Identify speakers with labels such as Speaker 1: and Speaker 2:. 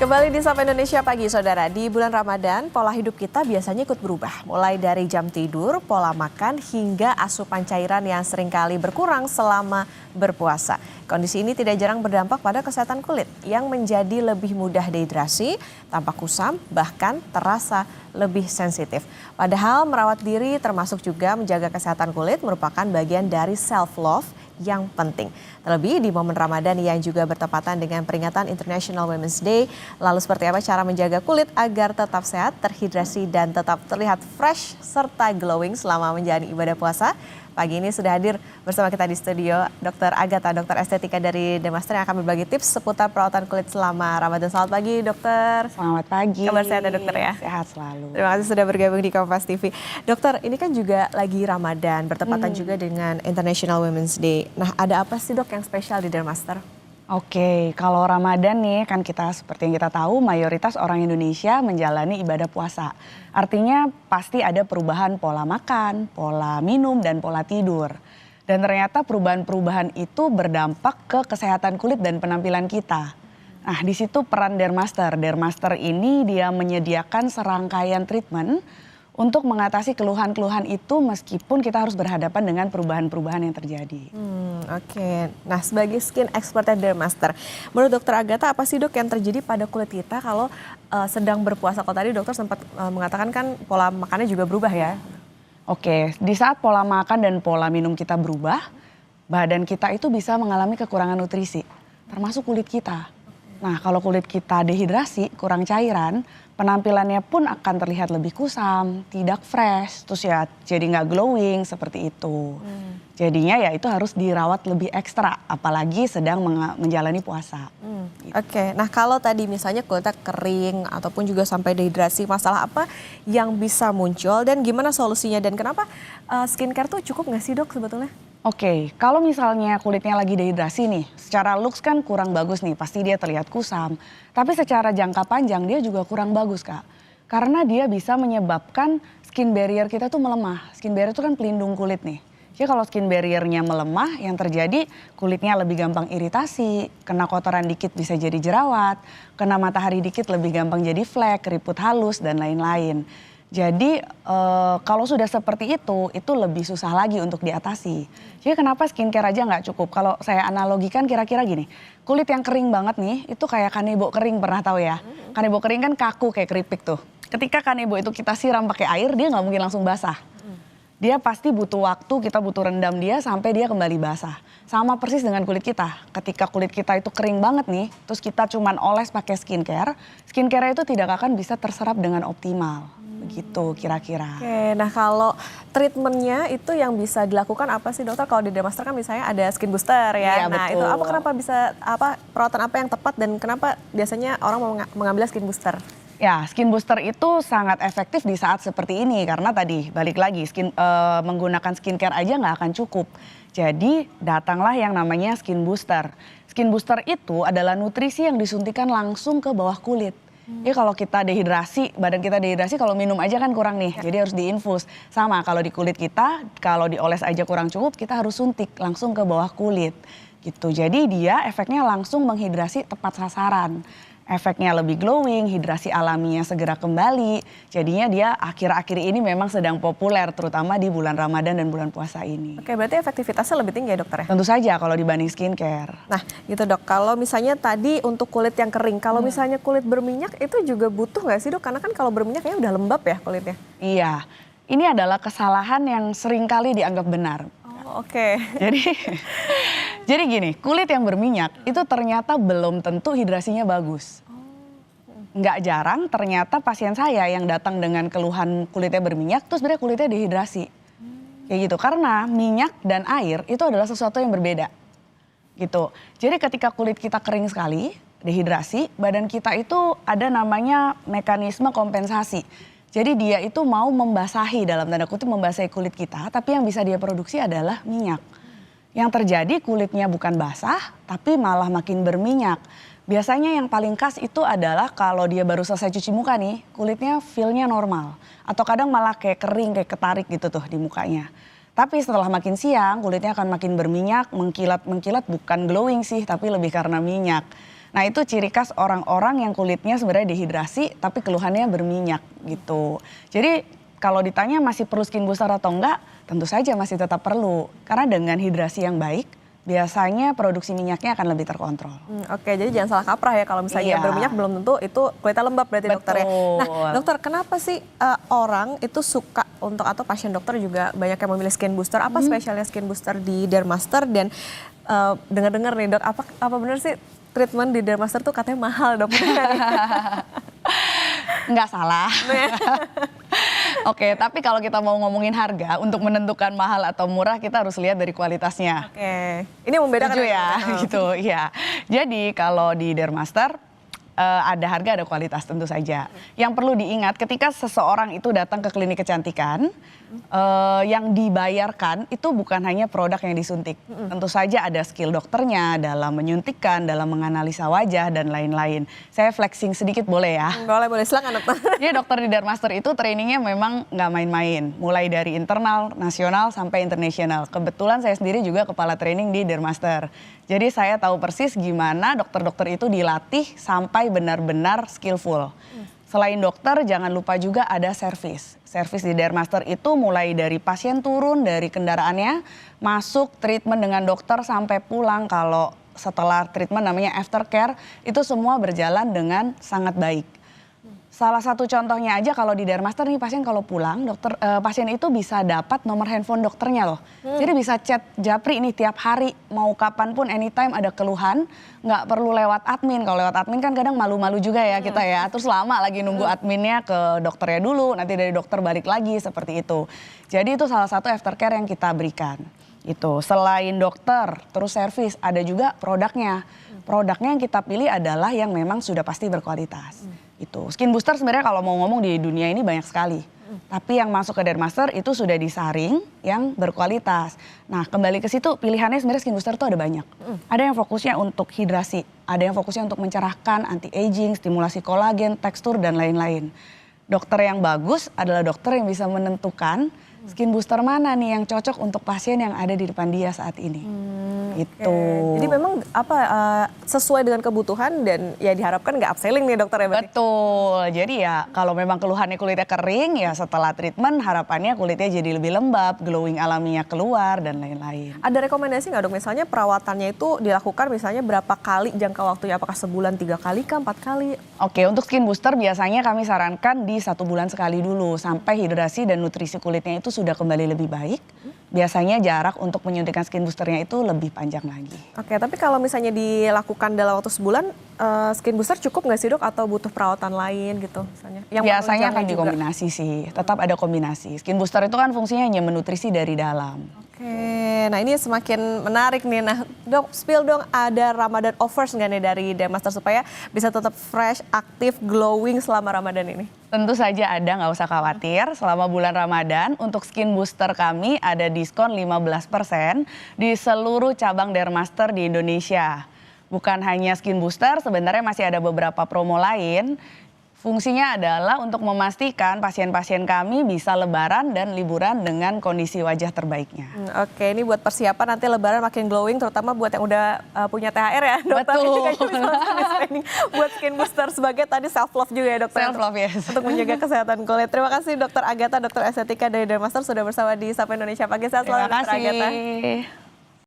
Speaker 1: Kembali di Sapa Indonesia Pagi, Saudara. Di bulan Ramadan, pola hidup kita biasanya ikut berubah. Mulai dari jam tidur, pola makan, hingga asupan cairan yang seringkali berkurang selama berpuasa. Kondisi ini tidak jarang berdampak pada kesehatan kulit yang menjadi lebih mudah dehidrasi, tampak kusam, bahkan terasa lebih sensitif. Padahal merawat diri termasuk juga menjaga kesehatan kulit merupakan bagian dari self-love yang penting. Terlebih di momen Ramadan yang juga bertepatan dengan peringatan International Women's Day. Lalu seperti apa cara menjaga kulit agar tetap sehat, terhidrasi, dan tetap terlihat fresh serta glowing selama menjalani ibadah puasa? Pagi ini sudah hadir bersama kita di studio Dr. Agatha, dokter estetika dari The Master yang akan berbagi tips seputar perawatan kulit selama Ramadan. Selamat pagi, dokter.
Speaker 2: Selamat pagi.
Speaker 1: Kabar sehat ya, dokter ya?
Speaker 2: Sehat selalu.
Speaker 1: Terima kasih sudah bergabung di Kompas TV. Dokter, ini kan juga lagi Ramadan, bertepatan juga dengan International Women's Day. Nah, ada apa sih dok yang spesial di The Master?
Speaker 2: Oke, kalau Ramadan nih kan kita seperti yang kita tahu mayoritas orang Indonesia menjalani ibadah puasa. Artinya pasti ada perubahan pola makan, pola minum, dan pola tidur. Dan ternyata perubahan-perubahan itu berdampak ke kesehatan kulit dan penampilan kita. Nah, di situ peran Dermaster. Dermaster ini dia menyediakan serangkaian treatment untuk mengatasi keluhan-keluhan itu meskipun kita harus berhadapan dengan perubahan-perubahan yang terjadi.
Speaker 1: Oke. Nah, sebagai skin expert Dermaster, menurut dokter Agatha apa sih dok yang terjadi pada kulit kita kalau sedang berpuasa? Kalau tadi dokter sempat mengatakan kan pola makannya juga berubah ya?
Speaker 2: Oke, di saat pola makan dan pola minum kita berubah, badan kita itu bisa mengalami kekurangan nutrisi, termasuk kulit kita. Nah, kalau kulit kita dehidrasi, kurang cairan, penampilannya pun akan terlihat lebih kusam, tidak fresh, terus ya jadi nggak glowing seperti itu. Jadinya ya itu harus dirawat lebih ekstra, apalagi sedang menjalani puasa. Gitu.
Speaker 1: Oke, nah kalau tadi misalnya kulitnya kering ataupun juga sampai dehidrasi, masalah apa yang bisa muncul dan gimana solusinya dan kenapa skincare tuh cukup nggak sih dok sebetulnya?
Speaker 2: Oke, kalau misalnya kulitnya lagi dehidrasi nih, secara looks kan kurang bagus nih, pasti dia terlihat kusam. Tapi secara jangka panjang dia juga kurang bagus Kak. Karena dia bisa menyebabkan skin barrier kita tuh melemah. Skin barrier itu kan pelindung kulit nih. Jadi kalau skin barriernya melemah, yang terjadi kulitnya lebih gampang iritasi, kena kotoran dikit bisa jadi jerawat, kena matahari dikit lebih gampang jadi flek, keriput halus, dan lain-lain. Jadi kalau sudah seperti itu lebih susah lagi untuk diatasi. Jadi kenapa skincare aja nggak cukup? Kalau saya analogikan kira-kira gini, kulit yang kering banget nih, itu kayak kanebo kering, pernah tahu ya? Kanebo kering kan kaku kayak keripik tuh. Ketika kanebo itu kita siram pakai air, dia nggak mungkin langsung basah. Dia pasti butuh waktu, kita butuh rendam dia sampai dia kembali basah. Sama persis dengan kulit kita. Ketika kulit kita itu kering banget nih, terus kita cuman oles pakai skincare, skincare itu tidak akan bisa terserap dengan optimal. Begitu kira-kira.
Speaker 1: Oke, nah kalau treatmentnya itu yang bisa dilakukan apa sih dokter? Kalau di Dermaster kan misalnya ada skin booster ya.
Speaker 2: Iya,
Speaker 1: Nah
Speaker 2: betul.
Speaker 1: itu apa kenapa bisa perawatan apa yang tepat dan kenapa biasanya orang mau mengambil skin booster?
Speaker 2: Ya, skin booster itu sangat efektif di saat seperti ini karena tadi balik lagi menggunakan skincare aja nggak akan cukup. Jadi datanglah yang namanya skin booster. Skin booster itu adalah nutrisi yang disuntikan langsung ke bawah kulit. Ya kalau kita dehidrasi, badan kita dehidrasi kalau minum aja kan kurang nih, jadi harus diinfus. Sama kalau di kulit kita, kalau dioles aja kurang cukup, kita harus suntik langsung ke bawah kulit. Gitu, jadi dia efeknya langsung menghidrasi tepat sasaran. Efeknya lebih glowing, hidrasi alaminya segera kembali. Jadinya dia akhir-akhir ini memang sedang populer terutama di bulan Ramadan dan bulan puasa ini.
Speaker 1: Oke, berarti efektivitasnya lebih tinggi ya dokter ya?
Speaker 2: Tentu saja kalau dibanding skincare.
Speaker 1: Nah gitu dok, kalau misalnya tadi untuk kulit yang kering, kalau misalnya kulit berminyak itu juga butuh nggak sih dok? Karena kan kalau berminyak kayaknya udah lembab ya kulitnya.
Speaker 2: Iya, ini adalah kesalahan yang sering kali dianggap benar.
Speaker 1: Oh, oke.
Speaker 2: Jadi gini, kulit yang berminyak itu ternyata belum tentu hidrasinya bagus. Nggak jarang ternyata pasien saya yang datang dengan keluhan kulitnya berminyak, terus sebenarnya kulitnya dehidrasi. Kayak gitu, karena minyak dan air itu adalah sesuatu yang berbeda. Gitu. Jadi ketika kulit kita kering sekali, dehidrasi, badan kita itu ada namanya mekanisme kompensasi. Jadi dia itu mau membasahi, dalam tanda kutip membasahi kulit kita, tapi yang bisa dia produksi adalah minyak. Yang terjadi kulitnya bukan basah, tapi malah makin berminyak. Biasanya yang paling khas itu adalah kalau dia baru selesai cuci muka nih, kulitnya feel-nya normal. Atau kadang malah kayak kering, kayak ketarik gitu tuh di mukanya. Tapi setelah makin siang, kulitnya akan makin berminyak, mengkilat-mengkilat, bukan glowing sih, tapi lebih karena minyak. Nah itu ciri khas orang-orang yang kulitnya sebenarnya dehidrasi tapi keluhannya berminyak gitu. Jadi kalau ditanya masih perlu skin booster atau enggak, tentu saja masih tetap perlu. Karena dengan hidrasi yang baik, biasanya produksi minyaknya akan lebih terkontrol.
Speaker 1: Oke, jadi jangan salah kaprah ya kalau misalnya
Speaker 2: Iya.
Speaker 1: berminyak belum tentu itu kulitnya lembab berarti dokter ya. Nah
Speaker 2: Betul.
Speaker 1: dokter, kenapa sih orang itu suka untuk atau pasien dokter juga banyak yang memilih skin booster? Apa spesialnya skin booster di Dermaster dan dengar-dengar nih dok, apa benar sih treatment di Dermaster tuh katanya mahal dok?
Speaker 2: Nggak salah. Oke, tapi kalau kita mau ngomongin harga, untuk menentukan mahal atau murah kita harus lihat dari kualitasnya.
Speaker 1: Oke, ini yang membedakan
Speaker 2: Setuju ya, gitu ya. Jadi kalau di Dermaster ada harga, ada kualitas tentu saja. Yang perlu diingat ketika seseorang itu datang ke klinik kecantikan, yang dibayarkan itu bukan hanya produk yang disuntik. Tentu saja ada skill dokternya dalam menyuntikkan, dalam menganalisa wajah dan lain-lain. Saya flexing sedikit boleh ya?
Speaker 1: Boleh, silakan dokter.
Speaker 2: Jadi dokter di Dermaster itu trainingnya memang nggak main-main. Mulai dari internal, nasional, sampai internasional. Kebetulan saya sendiri juga kepala training di Dermaster. Jadi saya tahu persis gimana dokter-dokter itu dilatih sampai benar-benar skillful. Selain dokter, jangan lupa juga ada servis. Servis di Dermaster itu mulai dari pasien turun dari kendaraannya, masuk treatment dengan dokter sampai pulang. Kalau setelah treatment namanya aftercare, itu semua berjalan dengan sangat baik. Salah satu contohnya aja kalau di Dermaster nih pasien kalau pulang, pasien itu bisa dapat nomor handphone dokternya loh. Jadi bisa chat japri nih tiap hari, mau kapanpun anytime ada keluhan, nggak perlu lewat admin. Kalau lewat admin kan kadang malu-malu juga ya kita ya. Terus lama lagi nunggu adminnya ke dokternya dulu, nanti dari dokter balik lagi seperti itu. Jadi itu salah satu aftercare yang kita berikan. Itu selain dokter, terus servis, ada juga produknya. Produknya yang kita pilih adalah yang memang sudah pasti berkualitas. Itu skin booster sebenarnya kalau mau ngomong di dunia ini banyak sekali. Tapi yang masuk ke Dermaster itu sudah disaring yang berkualitas. Nah kembali ke situ pilihannya sebenarnya skin booster itu ada banyak. Ada yang fokusnya untuk hidrasi, ada yang fokusnya untuk mencerahkan, anti-aging, stimulasi kolagen, tekstur dan lain-lain. Dokter yang bagus adalah dokter yang bisa menentukan skin booster mana nih yang cocok untuk pasien yang ada di depan dia saat ini. Itu.
Speaker 1: Jadi memang sesuai dengan kebutuhan dan ya diharapkan nggak upselling nih dokter ya berarti?
Speaker 2: Betul. Jadi ya kalau memang keluhannya kulitnya kering ya setelah treatment harapannya kulitnya jadi lebih lembab, glowing alaminya keluar dan lain-lain.
Speaker 1: Ada rekomendasi nggak dok misalnya perawatannya itu dilakukan misalnya berapa kali jangka waktunya? Apakah sebulan 3 kali kah, 4 kali?
Speaker 2: Oke, untuk skin booster biasanya kami sarankan di 1 bulan sekali dulu sampai hidrasi dan nutrisi kulitnya itu sudah kembali lebih baik. Biasanya jarak untuk menyuntikkan skin boosternya itu lebih panjang lagi.
Speaker 1: Oke, tapi kalau misalnya dilakukan dalam waktu sebulan, skin booster cukup nggak sih dok atau butuh perawatan lain gitu misalnya? Yang
Speaker 2: Biasanya akan
Speaker 1: juga.
Speaker 2: dikombinasi sih, tetap ada kombinasi. Skin booster itu kan fungsinya hanya menutrisi dari dalam.
Speaker 1: Oke, nah ini semakin menarik nih. Nah dok, spill dong ada Ramadan offers nggak nih dari Dermaster supaya bisa tetap fresh, aktif, glowing selama Ramadan ini?
Speaker 2: Tentu saja ada, nggak usah khawatir. Selama bulan Ramadan untuk skin booster kami ada diskon 15% di seluruh cabang Dermaster di Indonesia. Bukan hanya skin booster, sebenarnya masih ada beberapa promo lain. Fungsinya adalah untuk memastikan pasien-pasien kami bisa lebaran dan liburan dengan kondisi wajah terbaiknya.
Speaker 1: Oke, ini buat persiapan nanti lebaran makin glowing terutama buat yang udah punya THR ya dokter.
Speaker 2: Betul.
Speaker 1: Juga bisa training buat skin booster sebagai tadi self love juga ya dokter.
Speaker 2: Self love, yes.
Speaker 1: Untuk menjaga kesehatan kulit. Terima kasih dokter Agatha, dokter estetika dari Dermaster sudah bersama di Sapa Indonesia Pagi. Sehat selalu
Speaker 2: Terima
Speaker 1: dokter Agatha.
Speaker 2: kasih.